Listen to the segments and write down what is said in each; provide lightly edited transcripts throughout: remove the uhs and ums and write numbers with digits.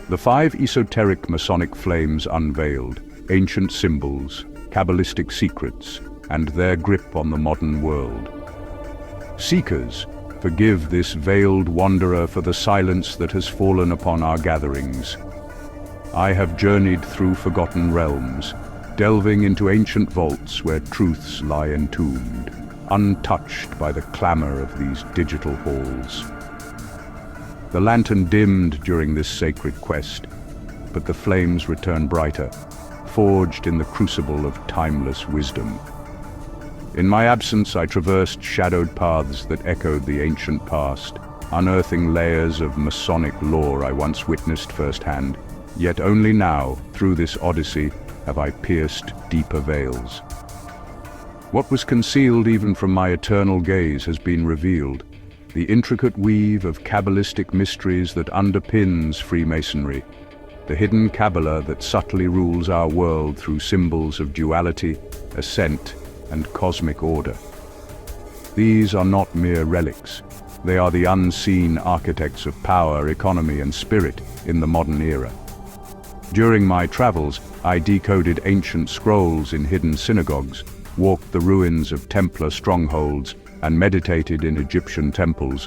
The 5 esoteric Masonic flames unveiled, ancient symbols, Kabbalistic secrets, and their grip on the modern world. Seekers, forgive this veiled wanderer for the silence that has fallen upon our gatherings. I have journeyed through forgotten realms, delving into ancient vaults where truths lie entombed, untouched by the clamor of these digital halls. The lantern dimmed during this sacred quest, but the flames return brighter, forged in the crucible of timeless wisdom. In my absence, I traversed shadowed paths that echoed the ancient past, unearthing layers of Masonic lore I once witnessed firsthand. Yet only now, through this odyssey, have I pierced deeper veils. What was concealed even from my eternal gaze has been revealed, the intricate weave of Kabbalistic mysteries that underpins Freemasonry, the hidden Kabbalah that subtly rules our world through symbols of duality, ascent, and cosmic order. These are not mere relics. They are the unseen architects of power, economy, and spirit in the modern era. During my travels, I decoded ancient scrolls in hidden synagogues, walked the ruins of Templar strongholds, and meditated in Egyptian temples,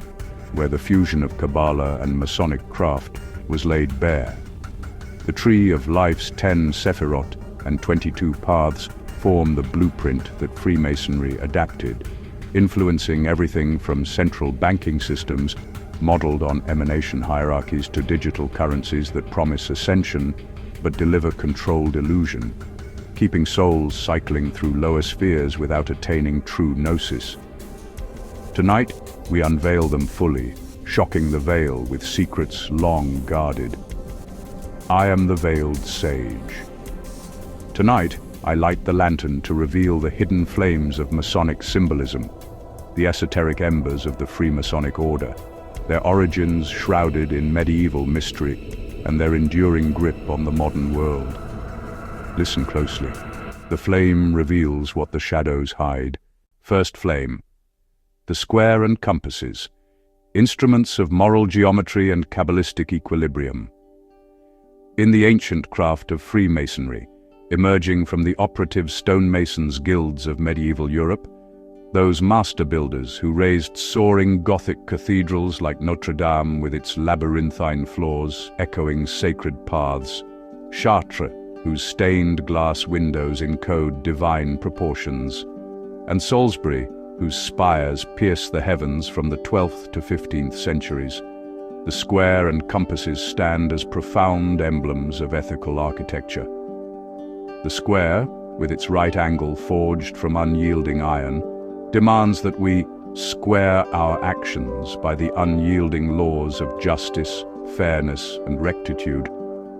where the fusion of Kabbalah and Masonic craft was laid bare. The tree of life's 10 Sephirot and 22 paths form the blueprint that Freemasonry adapted, influencing everything from central banking systems, modeled on emanation hierarchies, to digital currencies that promise ascension but deliver controlled illusion, keeping souls cycling through lower spheres without attaining true gnosis. Tonight, we unveil them fully, shocking the veil with secrets long guarded. I am the veiled sage. Tonight, I light the lantern to reveal the hidden flames of Masonic symbolism, the esoteric embers of the Freemasonic order, their origins shrouded in medieval mystery, and their enduring grip on the modern world. Listen closely. The flame reveals what the shadows hide. First flame. The square and compasses, instruments of moral geometry and Kabbalistic equilibrium. In the ancient craft of Freemasonry, emerging from the operative stonemasons' guilds of medieval Europe, those master builders who raised soaring Gothic cathedrals like Notre Dame with its labyrinthine floors echoing sacred paths, Chartres, whose stained glass windows encode divine proportions, and Salisbury, whose spires pierce the heavens from the 12th to 15th centuries. The square and compasses stand as profound emblems of ethical architecture. The square, with its right angle forged from unyielding iron, demands that we square our actions by the unyielding laws of justice, fairness, and rectitude,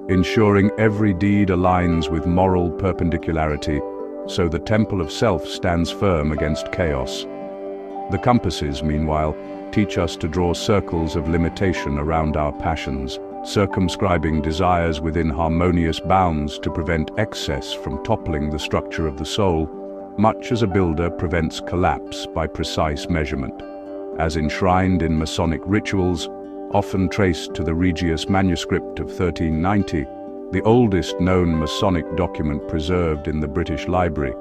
ensuring every deed aligns with moral perpendicularity, so the temple of self stands firm against chaos. The compasses, meanwhile, teach us to draw circles of limitation around our passions, circumscribing desires within harmonious bounds to prevent excess from toppling the structure of the soul, much as a builder prevents collapse by precise measurement. As enshrined in Masonic rituals, often traced to the Regius manuscript of 1390, the oldest known Masonic document preserved in the British Library,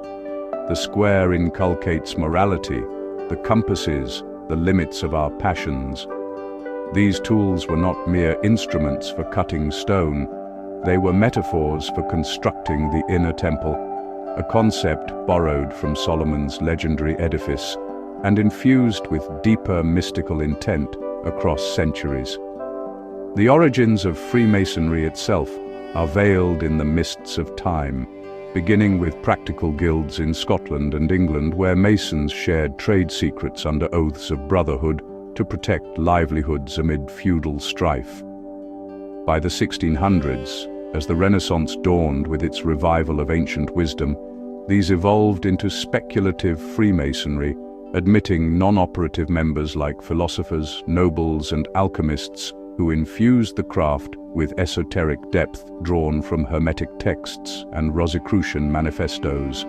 the square inculcates morality, the compasses, the limits of our passions. These tools were not mere instruments for cutting stone, they were metaphors for constructing the inner temple, a concept borrowed from Solomon's legendary edifice and infused with deeper mystical intent across centuries. The origins of Freemasonry itself are veiled in the mists of time, beginning with practical guilds in Scotland and England where Masons shared trade secrets under oaths of brotherhood to protect livelihoods amid feudal strife. By the 1600s, as the Renaissance dawned with its revival of ancient wisdom, these evolved into speculative Freemasonry, admitting non-operative members like philosophers, nobles, and alchemists who infused the craft with esoteric depth drawn from Hermetic texts and Rosicrucian manifestos.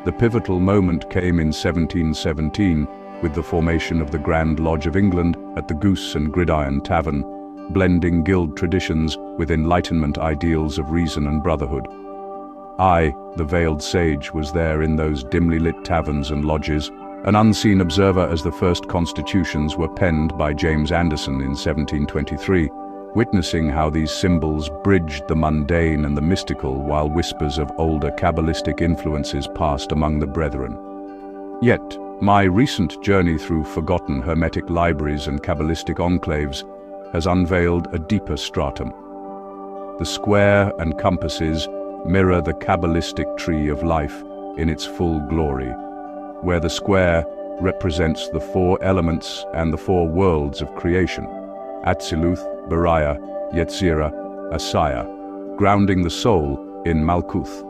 The pivotal moment came in 1717 with the formation of the Grand Lodge of England at the Goose and Gridiron Tavern, blending guild traditions with Enlightenment ideals of reason and brotherhood. I, the veiled sage, was there in those dimly lit taverns and lodges, an unseen observer as the first constitutions were penned by James Anderson in 1723, witnessing how these symbols bridged the mundane and the mystical while whispers of older Kabbalistic influences passed among the brethren. Yet, my recent journey through forgotten Hermetic libraries and Kabbalistic enclaves has unveiled a deeper stratum. The square and compasses mirror the Kabbalistic tree of life in its full glory, where the square represents the four elements and the four worlds of creation, Atziluth, Beriah, Yetzirah, Asaya, grounding the soul in Malkuth,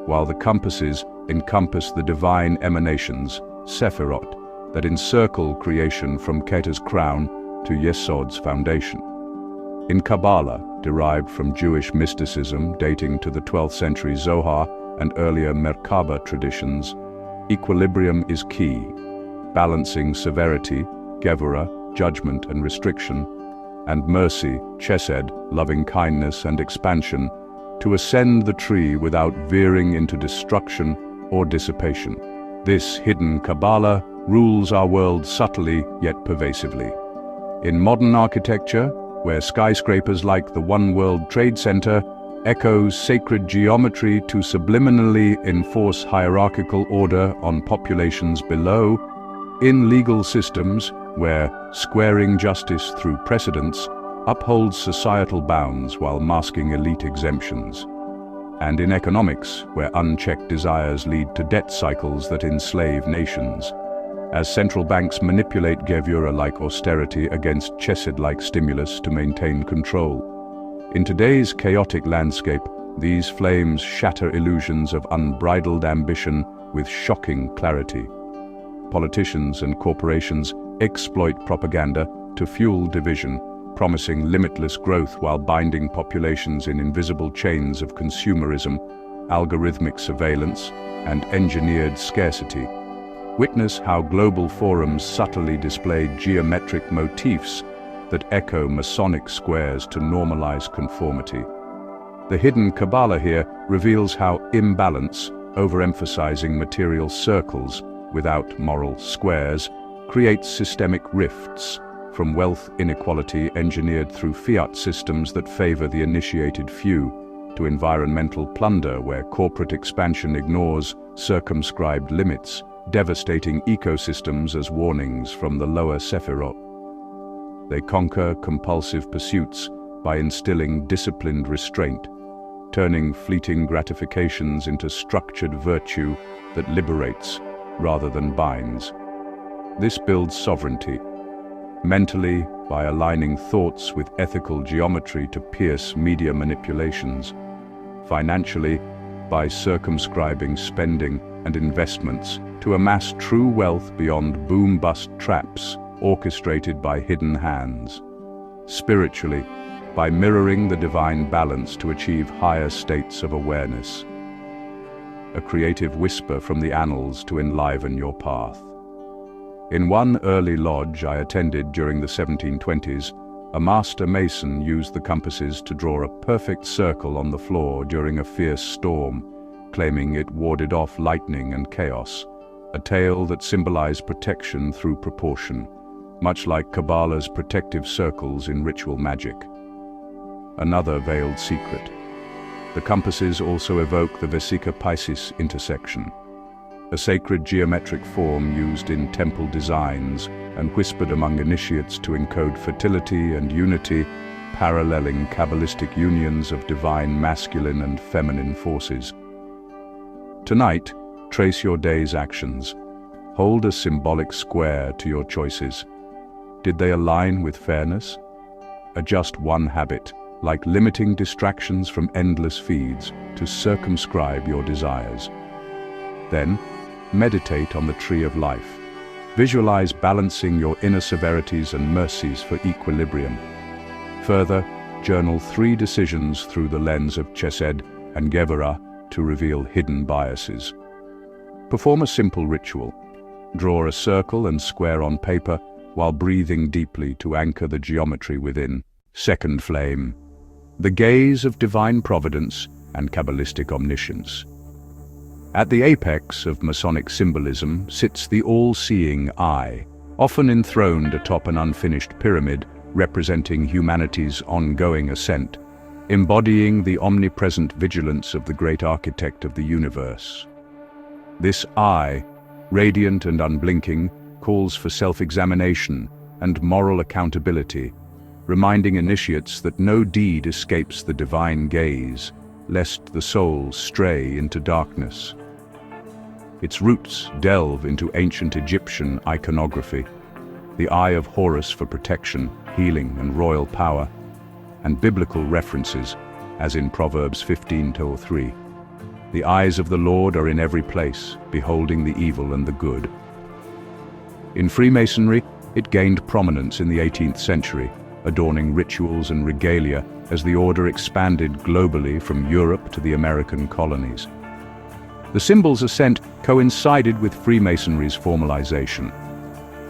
while the compasses encompass the divine emanations, Sephirot, that encircle creation from Keter's crown to Yesod's foundation. In Kabbalah, derived from Jewish mysticism dating to the 12th century Zohar and earlier Merkaba traditions, equilibrium is key, balancing severity, Gevurah, judgment and restriction, and mercy, Chesed, loving kindness and expansion, to ascend the tree without veering into destruction or dissipation. This hidden Kabbalah rules our world subtly yet pervasively. In modern architecture, where skyscrapers like the One World Trade Center echoes sacred geometry to subliminally enforce hierarchical order on populations below, in legal systems where squaring justice through precedents upholds societal bounds while masking elite exemptions, and in economics where unchecked desires lead to debt cycles that enslave nations, as central banks manipulate Gevurah-like austerity against Chesed-like stimulus to maintain control. In today's chaotic landscape, these flames shatter illusions of unbridled ambition with shocking clarity. Politicians and corporations exploit propaganda to fuel division, promising limitless growth while binding populations in invisible chains of consumerism, algorithmic surveillance, and engineered scarcity. Witness how global forums subtly display geometric motifs that echo Masonic squares to normalize conformity. The hidden Kabbalah here reveals how imbalance, overemphasizing material circles without moral squares, creates systemic rifts, from wealth inequality engineered through fiat systems that favor the initiated few, to environmental plunder where corporate expansion ignores circumscribed limits, devastating ecosystems as warnings from the lower Sephirot. They conquer compulsive pursuits by instilling disciplined restraint, turning fleeting gratifications into structured virtue that liberates rather than binds. This builds sovereignty, mentally by aligning thoughts with ethical geometry to pierce media manipulations, financially by circumscribing spending and investments to amass true wealth beyond boom-bust traps orchestrated by hidden hands, spiritually by mirroring the divine balance to achieve higher states of awareness. A creative whisper from the annals to enliven your path. In one early lodge I attended during the 1720s, a master mason used the compasses to draw a perfect circle on the floor during a fierce storm, claiming it warded off lightning and chaos, a tale that symbolized protection through proportion, much like Kabbalah's protective circles in ritual magic. Another veiled secret. The compasses also evoke the Vesica-Pisces intersection, a sacred geometric form used in temple designs and whispered among initiates to encode fertility and unity, paralleling Kabbalistic unions of divine masculine and feminine forces. Tonight, trace your day's actions. Hold a symbolic square to your choices. Did they align with fairness? Adjust one habit, like limiting distractions from endless feeds, to circumscribe your desires. Then, meditate on the tree of life. Visualize balancing your inner severities and mercies for equilibrium. Further, journal 3 decisions through the lens of Chesed and Gevurah to reveal hidden biases. Perform a simple ritual. Draw a circle and square on paper while breathing deeply to anchor the geometry within. Second flame, the gaze of divine providence and Kabbalistic omniscience. At the apex of Masonic symbolism sits the all-seeing eye, often enthroned atop an unfinished pyramid representing humanity's ongoing ascent, embodying the omnipresent vigilance of the great architect of the universe. This eye, radiant and unblinking, calls for self-examination and moral accountability, reminding initiates that no deed escapes the divine gaze, lest the soul stray into darkness. Its roots delve into ancient Egyptian iconography, the eye of Horus for protection, healing, and royal power, and biblical references, as in Proverbs 15:3. The eyes of the Lord are in every place, beholding the evil and the good. In Freemasonry, it gained prominence in the 18th century, adorning rituals and regalia as the order expanded globally from Europe to the American colonies. The symbol's ascent coincided with Freemasonry's formalization.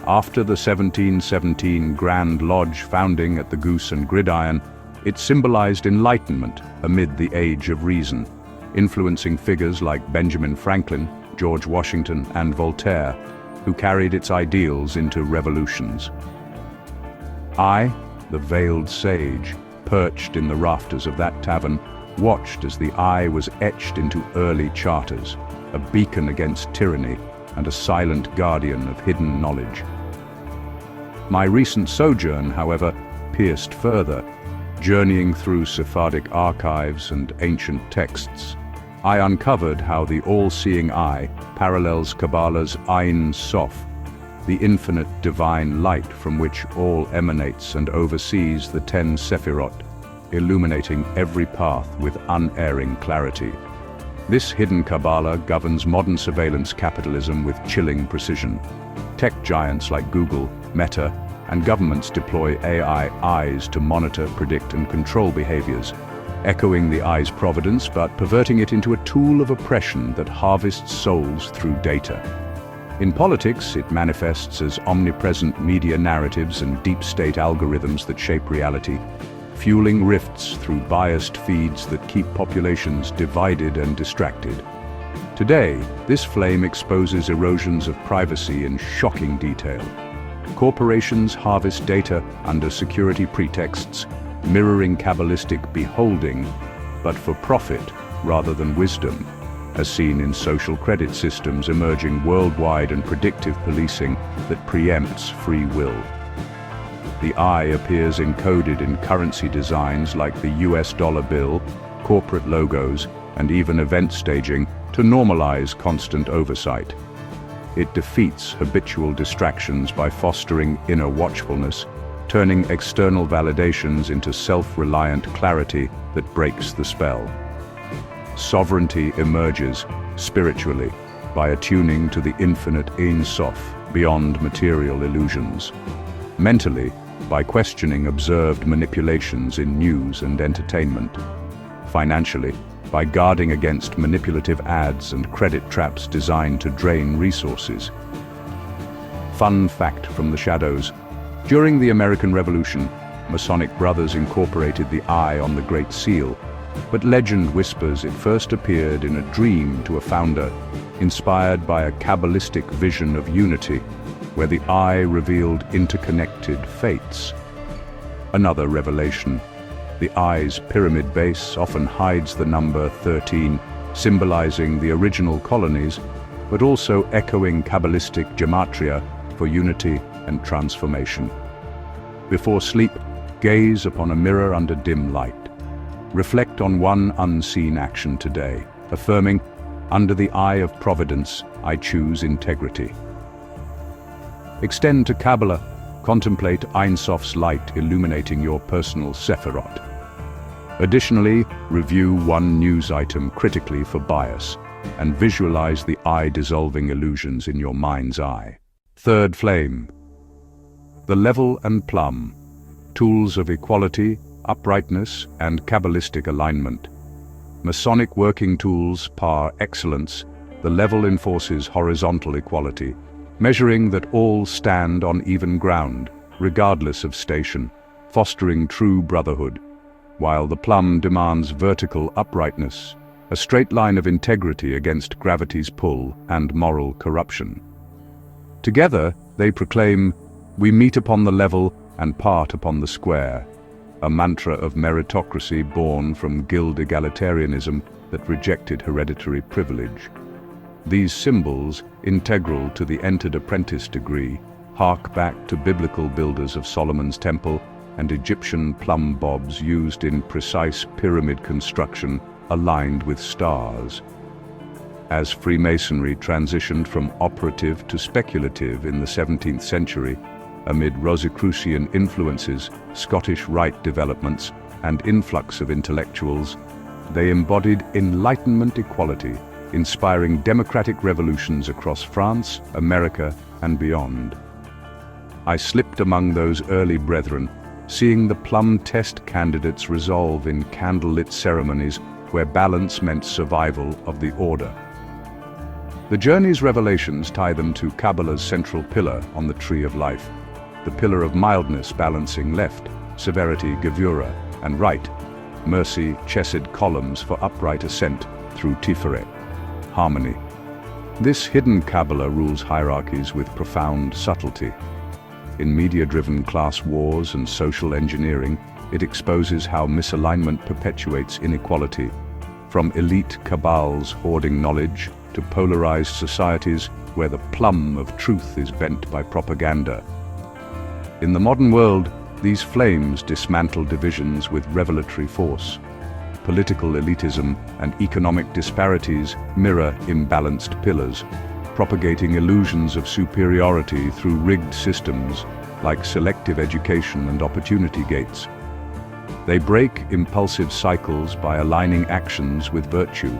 After the 1717 Grand Lodge founding at the Goose and Gridiron, it symbolized enlightenment amid the Age of Reason, influencing figures like Benjamin Franklin, George Washington, and Voltaire, who carried its ideals into revolutions. I, the veiled sage, perched in the rafters of that tavern, watched as the eye was etched into early charters, a beacon against tyranny and a silent guardian of hidden knowledge. My recent sojourn, however, pierced further. Journeying through Sephardic archives and ancient texts, I uncovered how the all-seeing eye parallels Kabbalah's Ein Sof, the infinite divine light from which all emanates and oversees the 10 Sephirot, illuminating every path with unerring clarity. This hidden Kabbalah governs modern surveillance capitalism with chilling precision. Tech giants like Google, Meta, and governments deploy AI eyes to monitor, predict, and control behaviors, echoing the eye's providence but perverting it into a tool of oppression that harvests souls through data. In politics, it manifests as omnipresent media narratives and deep state algorithms that shape reality, fueling rifts through biased feeds that keep populations divided and distracted. Today, this flame exposes erosions of privacy in shocking detail. Corporations harvest data under security pretexts, mirroring Kabbalistic beholding, but for profit rather than wisdom, as seen in social credit systems emerging worldwide and predictive policing that preempts free will. The eye appears encoded in currency designs like the US dollar bill, corporate logos, and even event staging to normalize constant oversight. It defeats habitual distractions by fostering inner watchfulness, turning external validations into self-reliant clarity that breaks the spell. Sovereignty emerges, spiritually, by attuning to the infinite Ein Sof, beyond material illusions. Mentally, by questioning observed manipulations in news and entertainment. Financially, by guarding against manipulative ads and credit traps designed to drain resources. Fun fact from the shadows: during the American Revolution, Masonic brothers incorporated the eye on the Great Seal, but legend whispers it first appeared in a dream to a founder, inspired by a Kabbalistic vision of unity, where the eye revealed interconnected fates. Another revelation: the eye's pyramid base often hides the number 13, symbolizing the original colonies, but also echoing Kabbalistic gematria for unity and transformation. Before sleep, gaze upon a mirror under dim light. Reflect on one unseen action today, affirming, "Under the eye of providence, I choose integrity." Extend to Kabbalah. Contemplate Ein Sof's light illuminating your personal Sephirot. Additionally, review one news item critically for bias, and visualize the eye-dissolving illusions in your mind's eye. Third flame. The level and plumb. Tools of equality, uprightness, and Kabbalistic alignment. Masonic working tools par excellence. The level enforces horizontal equality, measuring that all stand on even ground, regardless of station, fostering true brotherhood, while the plum demands vertical uprightness, a straight line of integrity against gravity's pull and moral corruption. Together, they proclaim, "We meet upon the level and part upon the square," a mantra of meritocracy born from guild egalitarianism that rejected hereditary privilege. These symbols, integral to the entered apprentice degree, hark back to biblical builders of Solomon's temple and Egyptian plumb bobs used in precise pyramid construction aligned with stars. As Freemasonry transitioned from operative to speculative in the 17th century, amid Rosicrucian influences, Scottish Rite developments, and influx of intellectuals, they embodied Enlightenment equality, inspiring democratic revolutions across France, America, and beyond. I slipped among those early brethren, seeing the plum test candidates resolve in candlelit ceremonies where balance meant survival of the order. The journey's revelations tie them to Kabbalah's central pillar on the tree of life, the pillar of mildness balancing left, severity, gevura, and right, mercy, chesed columns for upright ascent through tiferet, harmony. This hidden Kabbalah rules hierarchies with profound subtlety. In media-driven class wars and social engineering, it exposes how misalignment perpetuates inequality, from elite cabals hoarding knowledge to polarized societies where the plum of truth is bent by propaganda. In the modern world, these flames dismantle divisions with revelatory force. Political elitism and economic disparities mirror imbalanced pillars, propagating illusions of superiority through rigged systems like selective education and opportunity gates. They break impulsive cycles by aligning actions with virtue,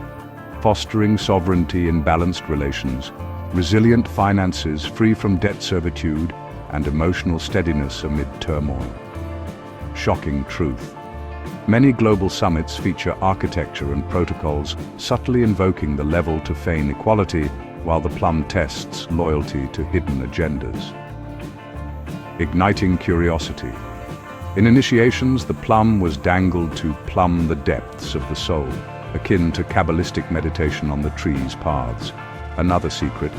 fostering sovereignty in balanced relations, resilient finances free from debt servitude, and emotional steadiness amid turmoil. Shocking truth. Many global summits feature architecture and protocols subtly invoking the level to feign equality, while the plum tests loyalty to hidden agendas. Igniting curiosity. In initiations, the plum was dangled to plumb the depths of the soul, akin to Kabbalistic meditation on the tree's paths. Another secret.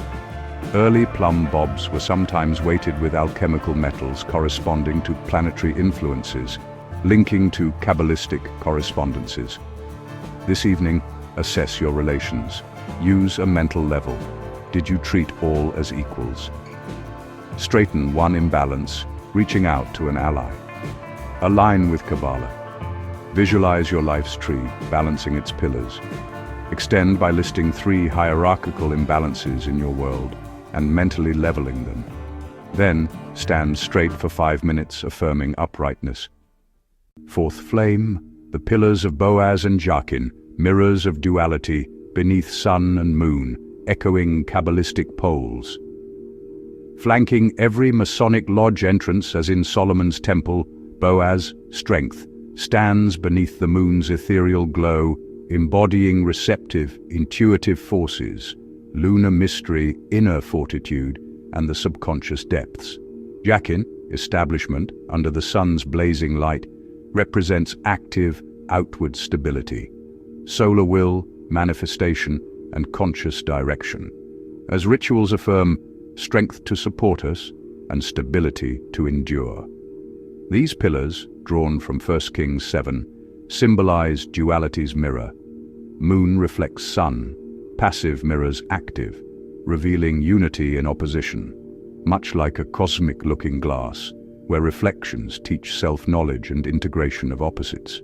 Early plum bobs were sometimes weighted with alchemical metals corresponding to planetary influences, linking to Kabbalistic correspondences. This evening, assess your relations. Use a mental level. Did you treat all as equals? Straighten one imbalance, reaching out to an ally. Align with Kabbalah. Visualize your life's tree, balancing its pillars. Extend by listing 3 hierarchical imbalances in your world and mentally leveling them. Then, stand straight for 5 minutes, affirming uprightness. Fourth flame, the pillars of Boaz and Jachin, mirrors of duality, beneath sun and moon, echoing Kabbalistic poles. Flanking every Masonic lodge entrance, as in Solomon's temple, Boaz, strength, stands beneath the moon's ethereal glow, embodying receptive, intuitive forces, lunar mystery, inner fortitude, and the subconscious depths. Jachin, establishment, under the sun's blazing light, represents active, outward stability, solar will, manifestation, and conscious direction. As rituals affirm, strength to support us, and stability to endure. These pillars, drawn from 1 Kings 7, symbolize duality's mirror. Moon reflects sun, passive mirrors active, revealing unity in opposition, much like a cosmic looking glass, where reflections teach self-knowledge and integration of opposites.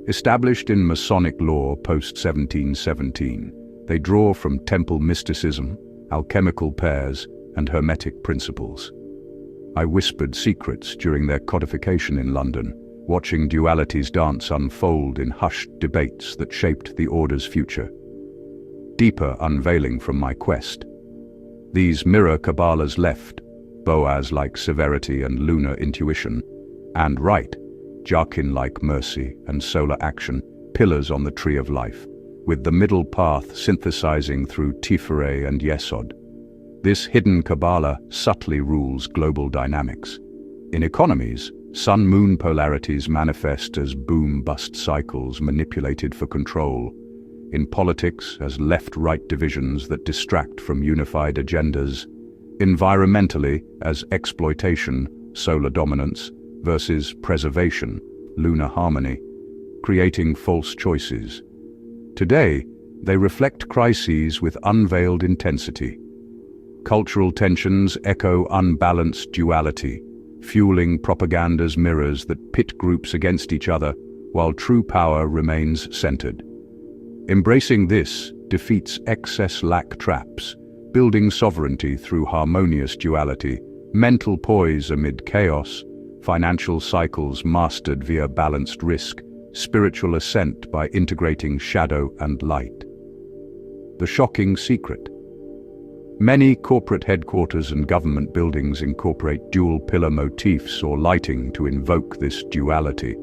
Established in Masonic law post-1717, they draw from temple mysticism, alchemical pairs, and Hermetic principles. I whispered secrets during their codification in London, watching duality's dance unfold in hushed debates that shaped the order's future. Deeper unveiling from my quest. These mirror Kabbalah's left, Boaz-like severity and lunar intuition, and right, Jachin-like mercy and solar action, pillars on the tree of life, with the middle path synthesizing through Tiferet and Yesod. This hidden Kabbalah subtly rules global dynamics. In economies, Sun-moon polarities manifest as boom-bust cycles manipulated for control. In politics, as left-right divisions that distract from unified agendas. Environmentally, as exploitation, solar dominance, versus preservation, lunar harmony, creating false choices. Today, they reflect crises with unveiled intensity. Cultural tensions echo unbalanced duality, fueling propaganda's mirrors that pit groups against each other, while true power remains centered. Embracing this defeats excess lack traps, building sovereignty through harmonious duality, mental poise amid chaos, financial cycles mastered via balanced risk, spiritual ascent by integrating shadow and light. The shocking secret. Many corporate headquarters and government buildings incorporate dual-pillar motifs or lighting to invoke this duality,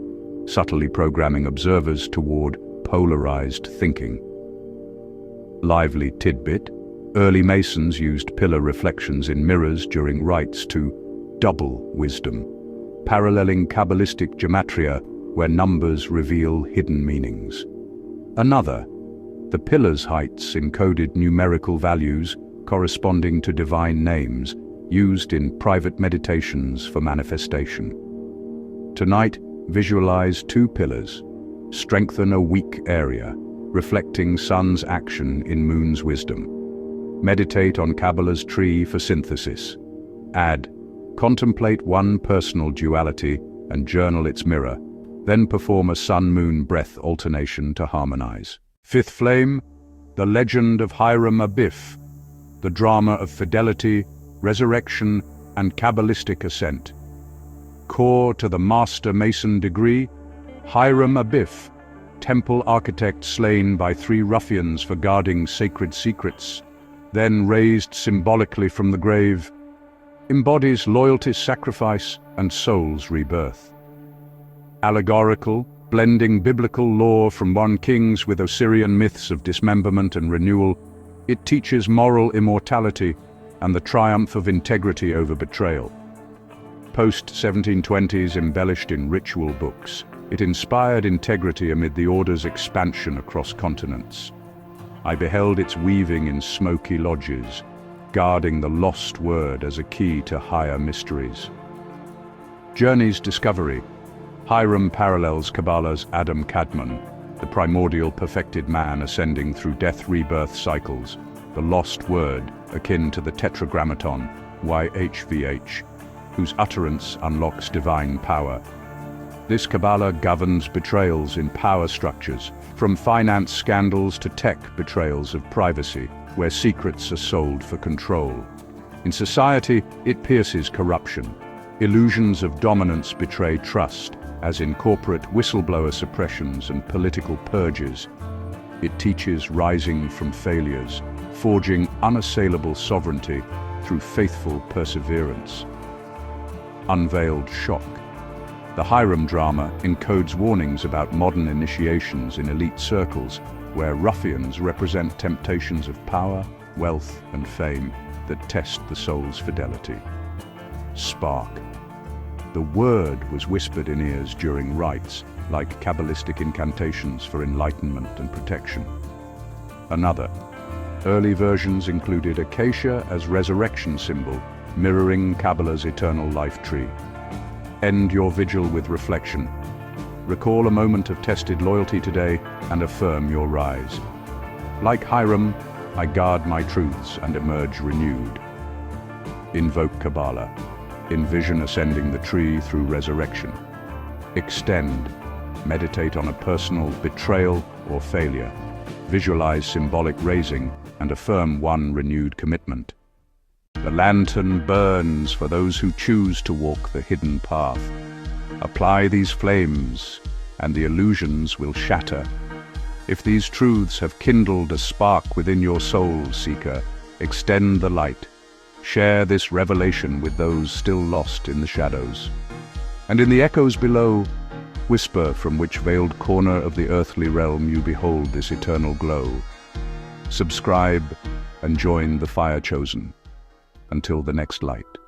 subtly programming observers toward polarized thinking. Lively tidbit: early Masons used pillar reflections in mirrors during rites to double wisdom, paralleling Kabbalistic gematria where numbers reveal hidden meanings. Another, the pillar's heights encoded numerical values corresponding to divine names used in private meditations for manifestation. Tonight, visualize two pillars. Strengthen a weak area, reflecting sun's action in moon's wisdom. Meditate on Kabbalah's tree for synthesis. Add, contemplate one personal duality and journal its mirror, then perform a sun-moon breath alternation to harmonize. Fifth flame, the legend of Hiram Abiff, the drama of fidelity, resurrection, and Kabbalistic ascent. Core to the Master Mason degree, Hiram Abiff, temple architect slain by 3 ruffians for guarding sacred secrets, then raised symbolically from the grave, embodies loyalty, sacrifice, and soul's rebirth. Allegorical, blending biblical lore from 1 Kings with Osirian myths of dismemberment and renewal, it teaches moral immortality and the triumph of integrity over betrayal. Post-1720s embellished in ritual books, it inspired integrity amid the order's expansion across continents. I beheld its weaving in smoky lodges, guarding the lost word as a key to higher mysteries. Journey's discovery. Hiram parallels Kabbalah's Adam Kadmon, the primordial perfected man ascending through death-rebirth cycles, the lost word akin to the Tetragrammaton, YHVH, whose utterance unlocks divine power. This Kabbalah governs betrayals in power structures, from finance scandals to tech betrayals of privacy, where secrets are sold for control. In society, it pierces corruption. Illusions of dominance betray trust, as in corporate whistleblower suppressions and political purges. It teaches rising from failures, forging unassailable sovereignty through faithful perseverance. Unveiled shock. The Hiram drama encodes warnings about modern initiations in elite circles, where ruffians represent temptations of power, wealth, and fame that test the soul's fidelity. Spark. The word was whispered in ears during rites, like Kabbalistic incantations for enlightenment and protection. Another. Early versions included acacia as resurrection symbol, mirroring Kabbalah's eternal life tree. End your vigil with reflection. Recall a moment of tested loyalty today and affirm your rise. Like Hiram, I guard my truths and emerge renewed. Invoke Kabbalah. Envision ascending the tree through resurrection. Extend. Meditate on a personal betrayal or failure. Visualize symbolic raising and affirm one renewed commitment. The lantern burns for those who choose to walk the hidden path. Apply these flames, and the illusions will shatter. If these truths have kindled a spark within your soul, seeker, extend the light. Share this revelation with those still lost in the shadows. And in the echoes below, whisper from which veiled corner of the earthly realm you behold this eternal glow. Subscribe and join the fire chosen. Until the next light.